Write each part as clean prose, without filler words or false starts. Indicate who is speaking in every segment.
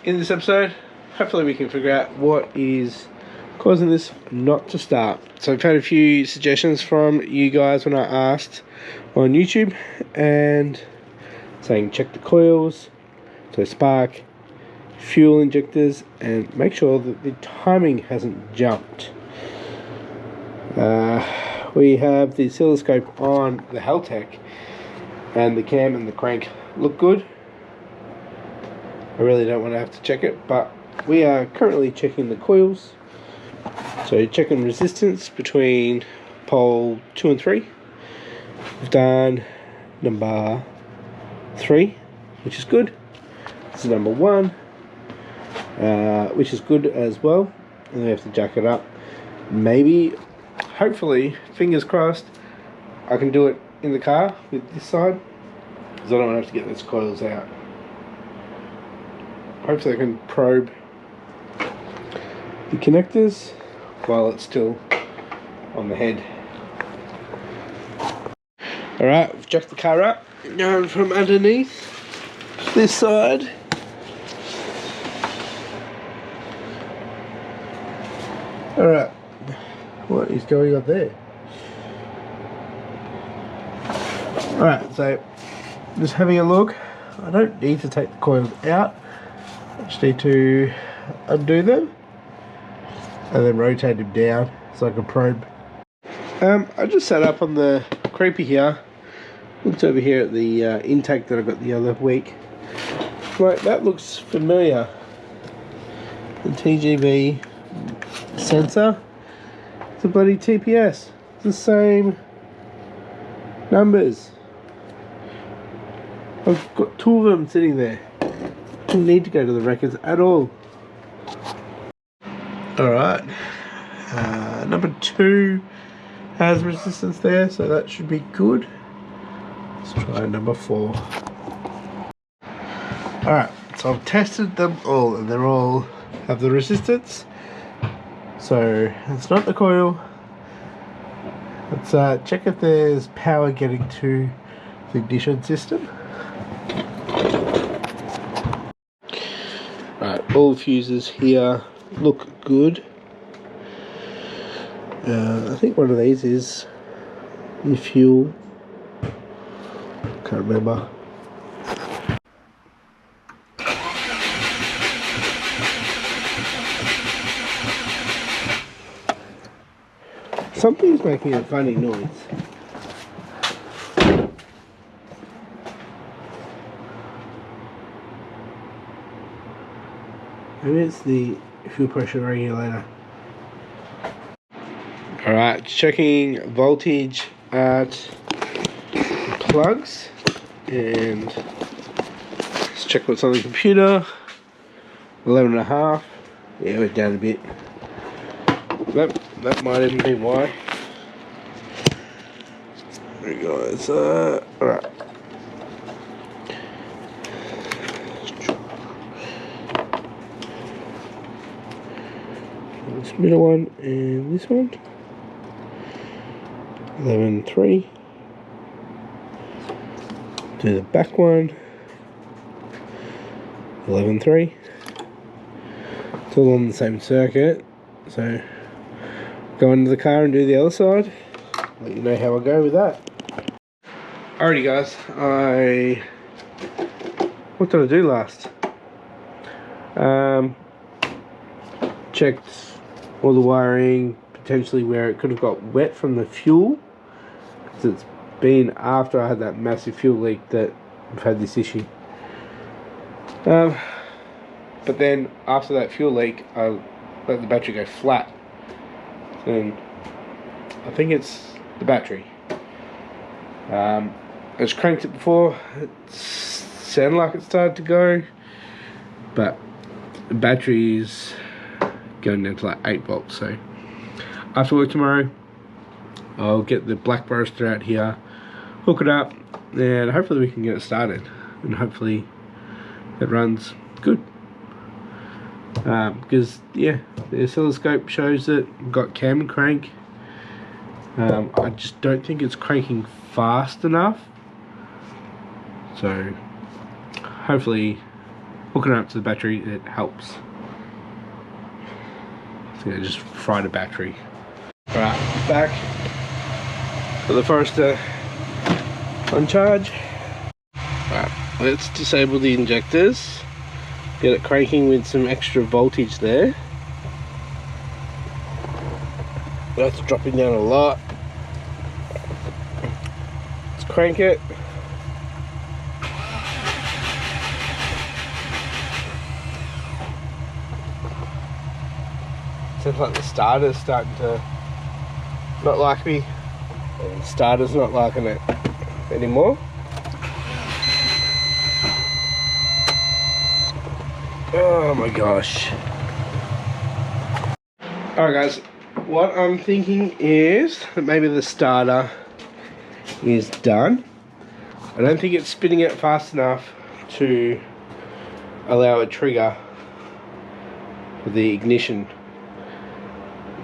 Speaker 1: in this episode, hopefully we can figure out what is causing this not to start. So I've had a few suggestions from you guys when I asked on YouTube, and saying check the coils, so spark, fuel injectors, and make sure that the timing hasn't jumped. We have the oscilloscope on the Haltech, and the cam and the crank look good. I really don't want to have to check it, but we are currently checking the coils. So checking resistance between pole 2 and 3. We've done number 3, which is good. This is number 1, which is good as well. And then we have to jack it up. Maybe, hopefully, fingers crossed, I can do it in the car with this side, because I don't want to have to get those coils out. Hopefully I can probe the connectors while it's still on the head. Alright, we've jacked the car up, going from underneath this side. Alright, what is going on there? Alright, so just having a look. I don't need to take the coils out, I just need to undo them and then rotate them down so I can probe. I just sat up on the creepy here, looked over here at the intake that I got the other week. Right, that looks familiar. The TGV sensor, it's a bloody TPS, it's the same numbers. I've got 2 of them sitting there. Didn't need to go to the records at all. Alright, number 2 has resistance there, so that should be good. Let's try number 4. Alright, so I've tested them all and they're all have the resistance. So it's not the coil. Let's check if there's power getting to the ignition system. Alright, all fuses here look good. I think one of these is the fuel. Can't remember. Something's making a funny noise. Maybe it's the fuel pressure regulator. Alright, checking voltage at plugs, and let's check what's on the computer. 11.5. Yeah, we're down a bit. That might even be why. There we go, guys. Alright. This middle one and this one. 11.3. Do the back one. 11.3. It's all on the same circuit, so go into the car and do the other side. Let you know how I go with that. Alrighty guys, what did I do last? Checked all the wiring, potentially where it could have got wet from the fuel, because it's been after I had that massive fuel leak that I've had this issue. But then after that fuel leak, I let the battery go flat. And I think it's the battery. I just cranked it before. It sounded like it started to go, but the battery is going down to like 8 volts. So after work tomorrow, I'll get the black roaster out here, hook it up, and hopefully we can get it started, and hopefully it runs good. Because yeah, the oscilloscope shows that I've got cam and crank. I just don't think it's cranking fast enough, so hopefully hooking it up to the battery, it helps. So I just fried a battery. Alright, back. Got the Forester on charge. Alright, let's disable the injectors. Get it cranking with some extra voltage there. That's dropping down a lot. Let's crank it. Seems like the starter's starting to not like me. And the starter's not liking it anymore. Oh my gosh. Alright guys, what I'm thinking is that maybe the starter is done. I don't think it's spinning it fast enough to allow a trigger for the ignition.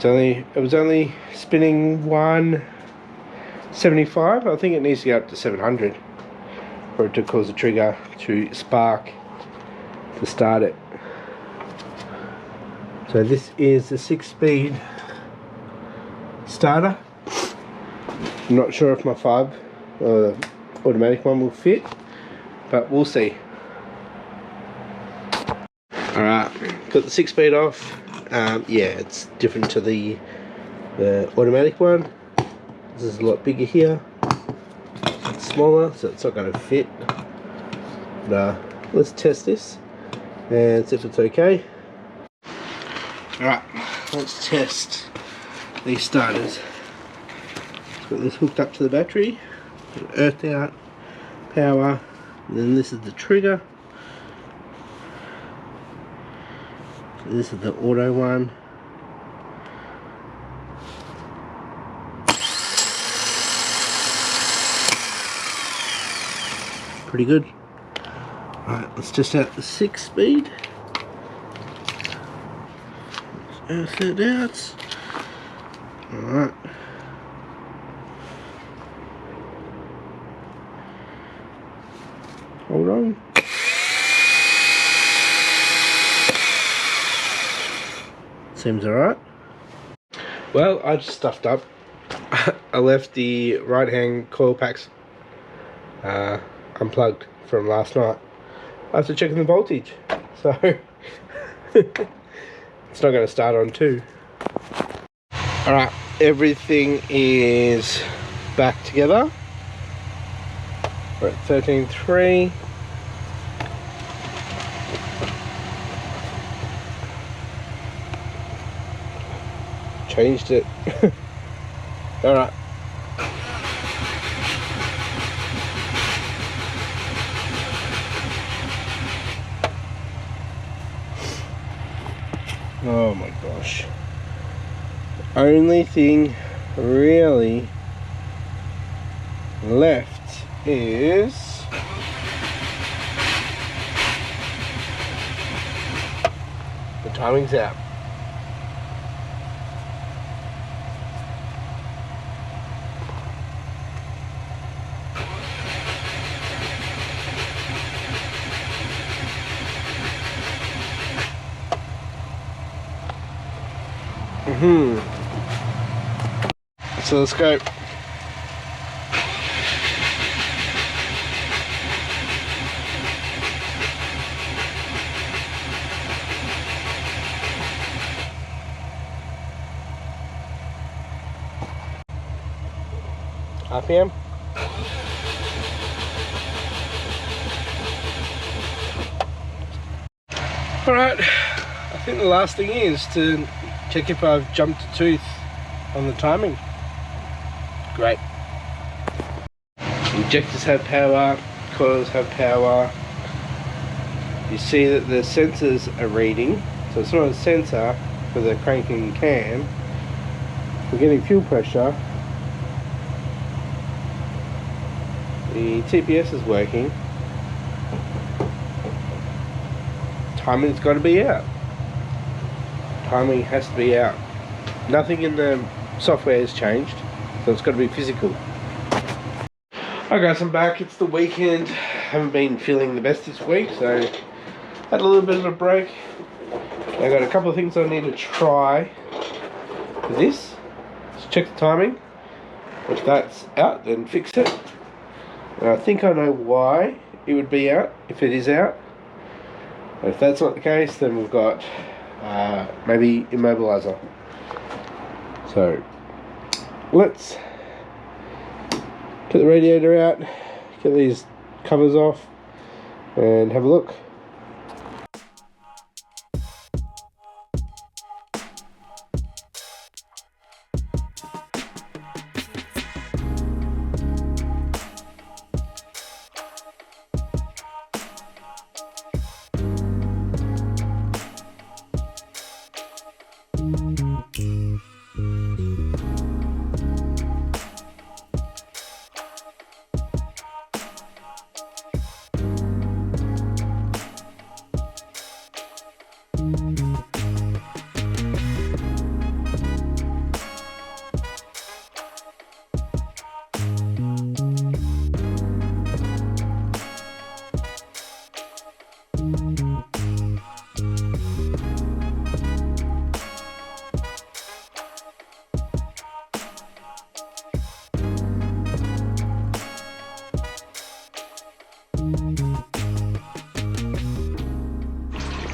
Speaker 1: It was only spinning 175. I think it needs to go up to 700 for it to cause a trigger to spark to start it. So this is the 6-speed starter. I'm not sure if my 5 or the automatic one will fit, but we'll see. Alright, got the 6-speed off. Yeah, it's different to the automatic one. This is a lot bigger here. It's smaller, so it's not going to fit. But let's test this and see if it's okay. Alright, let's test these starters. Got this hooked up to the battery, earthed out, power, and then this is the trigger. So this is the auto one. Pretty good. Right, let's test out the 6-speed. Let's earth it out. Alright. Hold on. Seems alright. Well, I just stuffed up. I left the right hand coil packs unplugged from last night after checking the voltage, so it's not going to start on 2. Alright, everything is back together. We're at 13.3. Changed it. Alright. Oh my gosh. The only thing really left is the timing's out. So let's go. RPM. Alright, I think the last thing is to check if I've jumped a tooth on the timing. Great. Injectors have power, coils have power. You see that the sensors are reading, so it's not a sensor for the cranking cam. We're getting fuel pressure. The TPS is working. Timing's got to be out. Timing has to be out. Nothing in the software has changed, so it's got to be physical. Alright guys, I'm back. It's the weekend. Haven't been feeling the best this week, so had a little bit of a break. I got a couple of things I need to try with this. Let's check the timing. If that's out, then fix it. And I think I know why it would be out, if it is out. If that's not the case, then we've got maybe immobilizer. So let's get the radiator out, get these covers off, and have a look.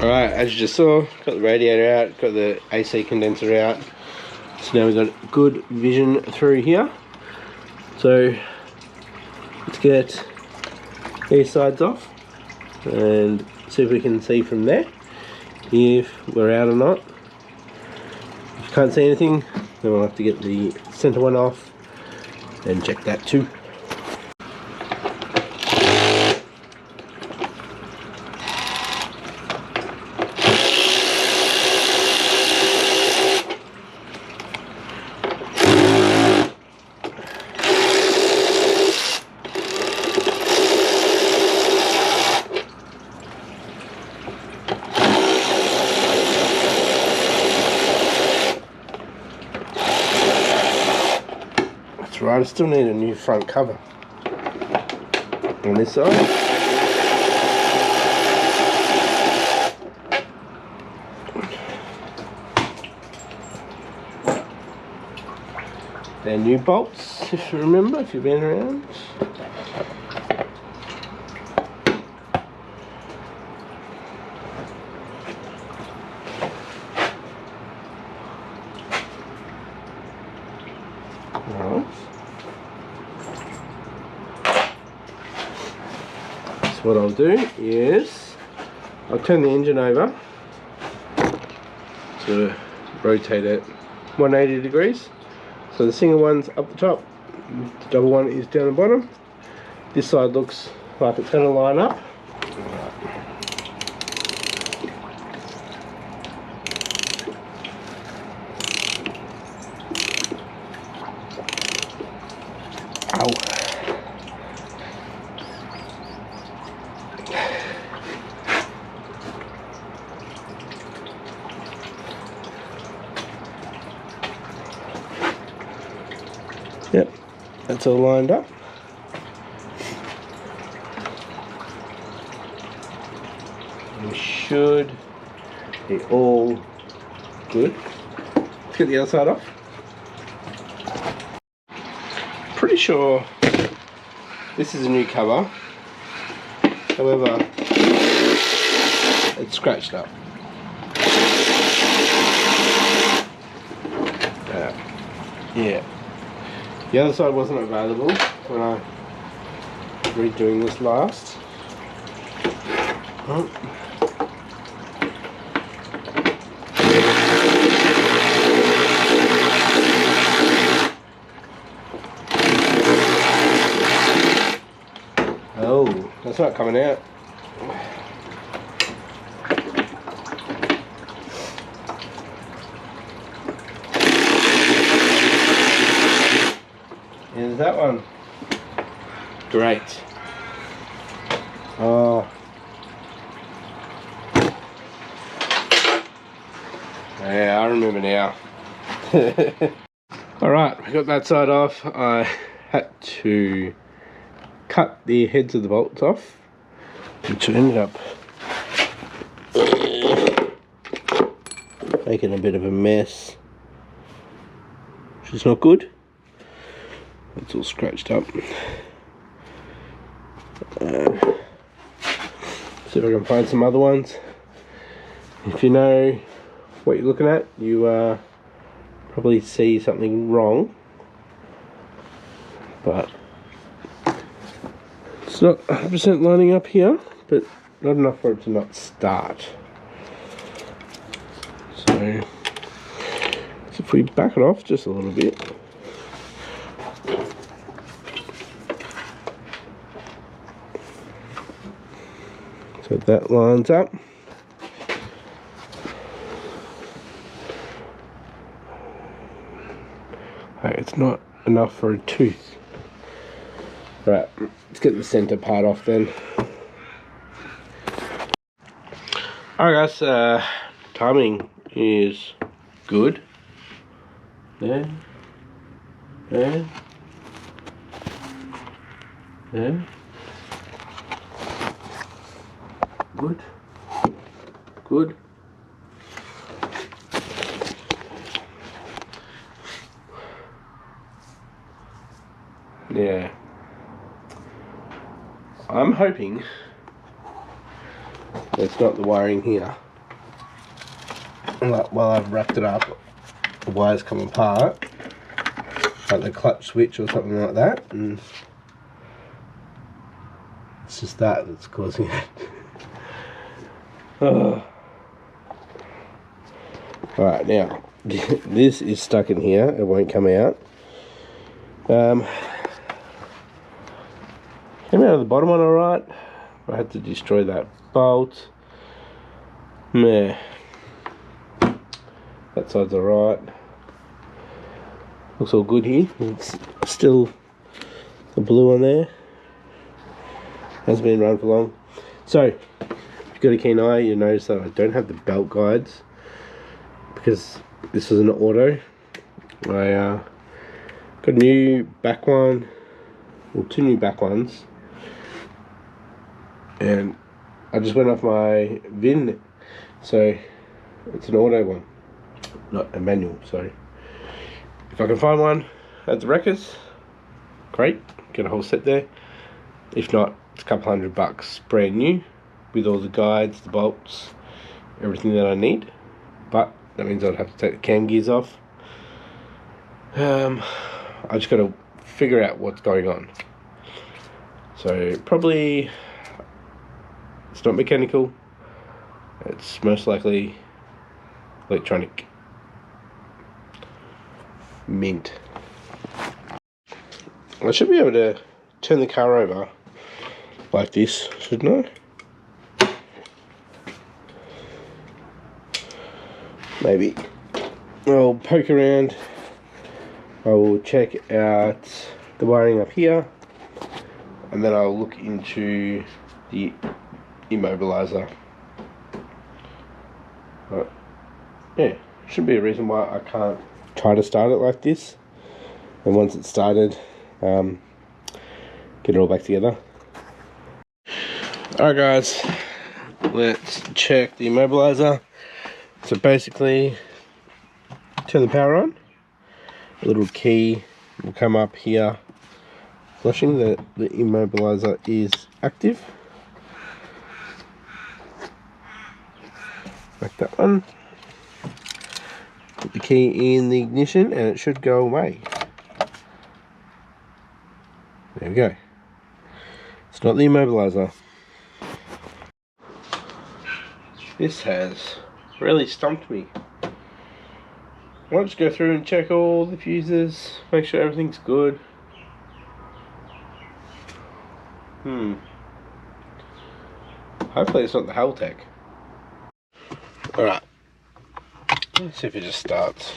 Speaker 1: Alright, as you just saw, got the radiator out, got the AC condenser out. So now we've got good vision through here. So let's get these sides off and see if we can see from there if we're out or not. If you can't see anything, then we'll have to get the center one off and check that too. Right, I still need a new front cover on this side. They're new bolts, if you remember, if you've been around. Right. So what I'll do is I'll turn the engine over, sort of rotate it 180 degrees. So the single one's up the top, the double one is down the bottom. This side looks like it's going to line up. Ow. Yep, that's all lined up. We should be all good. Let's get the other side off. Pretty sure this is a new cover, however it's scratched up. Yeah. The other side wasn't available when I was redoing this last. Oh. Oh, that's not coming out. Here's that one. Great. Oh. Yeah, I remember now. Alright, we got that side off. I had to cut the heads of the bolts off, which ended up Making a bit of a mess, which is not good. It's all scratched up. See if I can find some other ones. If you know what you're looking at, you probably see something wrong, but it's not 100% lining up here, but not enough for it to not start. So if we back it off just a little bit, so that lines up. It's not enough for a tooth. Right, let's get the center part off then. Alright guys, timing is good. There. There. There. Good. Good. Yeah. I'm hoping it's not the wiring here. While I've wrapped it up, the wires come apart, like the clutch switch or something like that, and it's just that's causing it. Oh. Alright, now this is stuck in here, it won't come out. Came out of the bottom one alright. I had to destroy that bolt. Meh. That side's alright. Looks all good here. It's still the blue on there. Hasn't been run for long. So, if you've got a keen eye, you'll notice that I don't have the belt guides because this is an auto. I got a new back one, well, two new back ones, and I just went off my VIN, so it's an auto one, not a manual. So if I can find one at the wreckers, great, get a whole set there. If not, it's a couple $100 brand new with all the guides, the bolts, everything that I need. But that means I'd have to take the cam gears off. I just got to figure out what's going on. So probably it's not mechanical, it's most likely electronic. Mint. I should be able to turn the car over like this, shouldn't I? Maybe. I'll poke around. I will check out the wiring up here, and then I'll look into the immobilizer. But yeah, shouldn't be a reason why I can't try to start it like this, and once it's started, get it all back together. Alright guys, let's check the immobilizer. So basically, turn the power on, a little key will come up here flashing that the immobilizer is active. Like that one. Put the key in the ignition and it should go away. There we go. It's not the immobilizer. This has really stumped me. I'll just go through and check all the fuses, make sure everything's good. Hopefully it's not the Haltech. Alright, let's see if it just starts.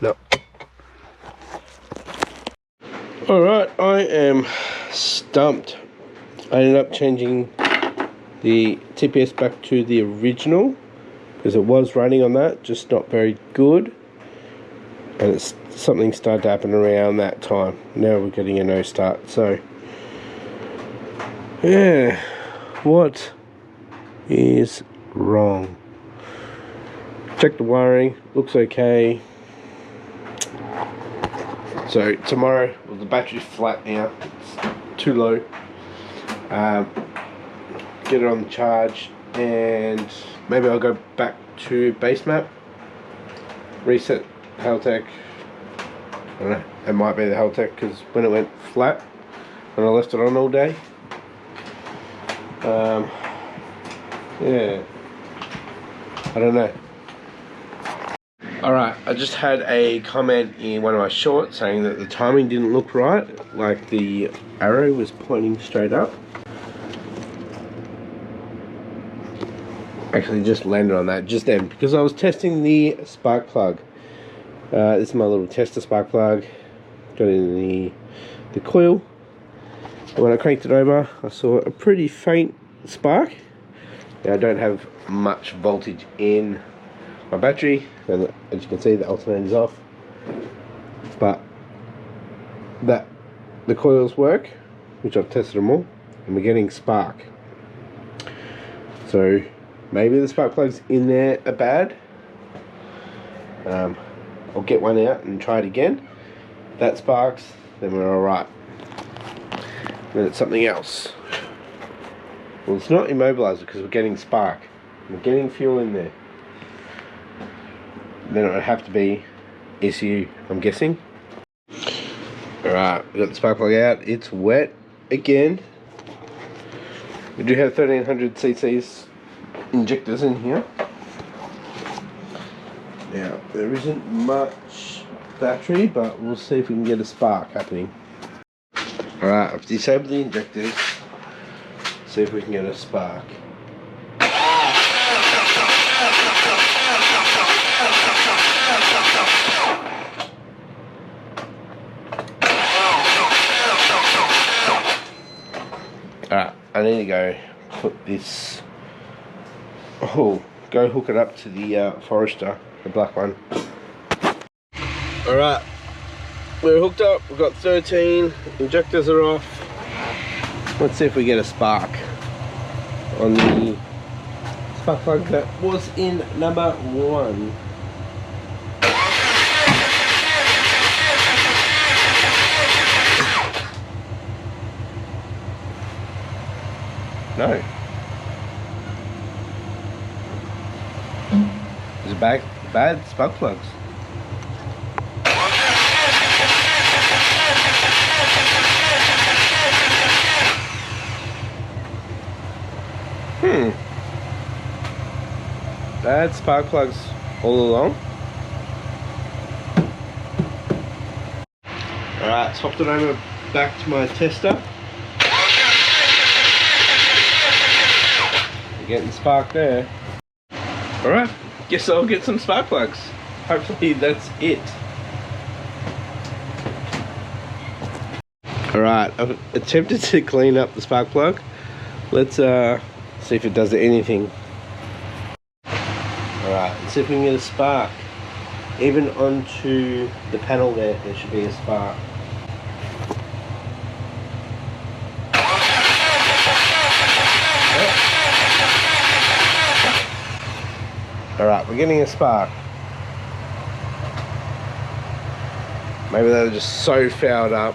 Speaker 1: No. Alright, I am stumped. I ended up changing the TPS back to the original because it was running on that, just not very good, and it's something started to happen around that time. Now we're getting a no start. So yeah, what is wrong? Check the wiring, looks okay. So tomorrow, well, the battery's flat now, it's too low. Get it on the charge, and maybe I'll go back to base map, reset Haltech. I don't know, it might be the Haltech, because when it went flat and I left it on all day, yeah, I don't know. Alright, I just had a comment in one of my shorts saying that the timing didn't look right, like the arrow was pointing straight up. Actually just landed on that just then because I was testing the spark plug. This is my little tester spark plug. Got it in the coil. And when I cranked it over, I saw a pretty faint spark. Now I don't have much voltage in my battery, and as you can see the alternator is off, but the coils work, which I've tested them all, and we're getting spark. So maybe the spark plugs in there are bad. I'll get one out and try it again. If that sparks, then we're alright. Then it's something else. Well, it's not immobilizer because we're getting spark. We're getting fuel in there. Then it would have to be ECU, I'm guessing. Alright, we got the spark plug out. It's wet again. We do have 1300cc injectors in here. Now, there isn't much battery, but we'll see if we can get a spark happening. Alright, I've disabled the injectors. See if we can get a spark. Alright, I need to go put this, go hook it up to the Forester, the black one. Alright, we're hooked up, we've got 13, injectors are off. Let's see if we get a spark on the spark plug that was in number 1. No. Is it bad spark plugs? Bad spark plugs all along. Alright, swapped it over back to my tester. Getting spark there. Alright, guess I'll get some spark plugs. Hopefully that's it. Alright, I've attempted to clean up the spark plug. Let's see if it does anything. Alright, let's see if we can get a spark. Even onto the panel there should be a spark. Alright, we're getting a spark. Maybe they're just so fouled up.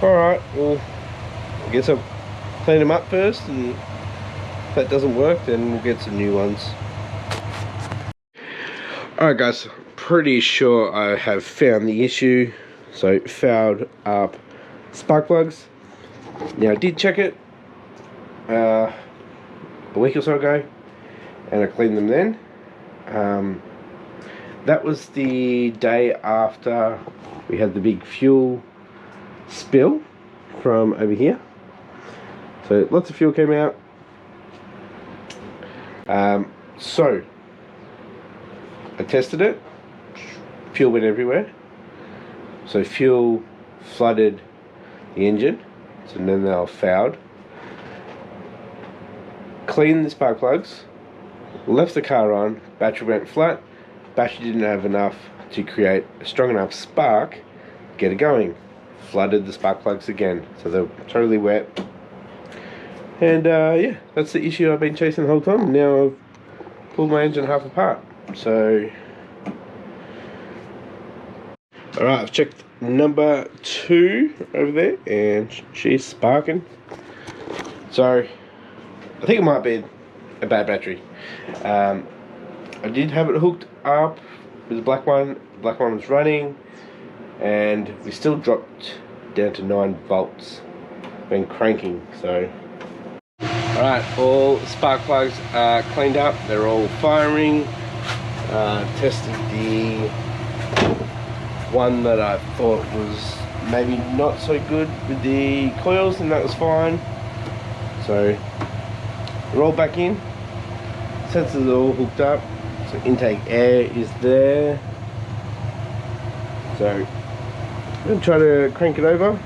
Speaker 1: Alright, well, I guess I'll clean them up first, and if that doesn't work, then we'll get some new ones. Alright guys, pretty sure I have found the issue. So, fouled up spark plugs. Now I did check it a week or so ago, and I cleaned them then. That was the day after we had the big fuel spill from over here. So lots of fuel came out. So I tested it. Fuel went everywhere. So fuel flooded the engine. So then they were fouled. Cleaned the spark plugs. Left the car on, battery went flat, battery didn't have enough to create a strong enough spark, get it going. Flooded the spark plugs again, so they're totally wet. And yeah, that's the issue I've been chasing the whole time. Now I've pulled my engine half apart. So, alright, I've checked number 2 over there, and she's sparking. So, I think it might be a bad battery. I did have it hooked up with the black one. The black one was running, and we still dropped down to 9 volts. Been cranking, so. Alright, all spark plugs are cleaned up. They're all firing. Tested the one that I thought was maybe not so good with the coils, and that was fine. So we're all back in. Sensors are all hooked up. So intake air is there. So I'm going to try to crank it over.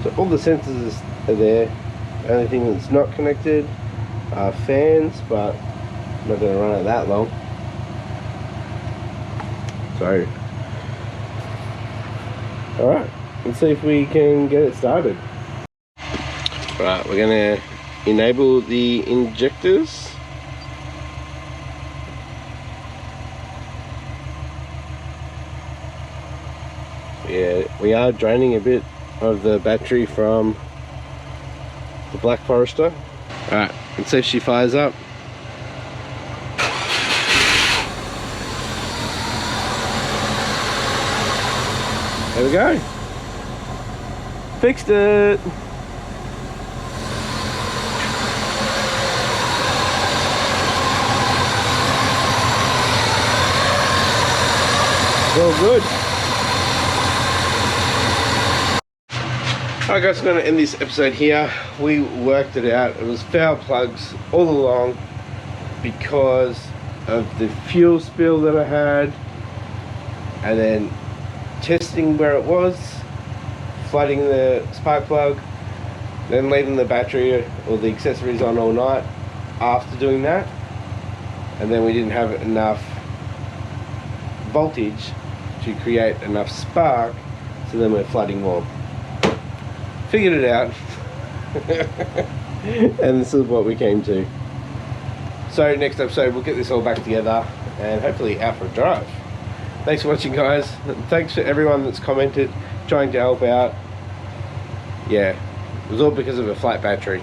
Speaker 1: So all the sensors are there. The only thing that's not connected are fans, but I'm not going to run it that long. So, alright, let's see if we can get it started. Right, we're going to enable the injectors. Yeah, we are draining a bit of the battery from the Black Forester. Alright, let's see if she fires up. There we go. Fixed it. Well, good. Alright guys, I'm going to end this episode here. We worked it out. It was foul plugs all along because of the fuel spill that I had, and then testing where it was, flooding the spark plug, then leaving the battery or the accessories on all night after doing that, and then we didn't have enough voltage to create enough spark, so then we're flooding more. Figured it out. And this is what we came to. So next episode we'll get this all back together and hopefully out for a drive. Thanks for watching guys. Thanks for everyone that's commented, trying to help out. Yeah, it was all because of a flat battery.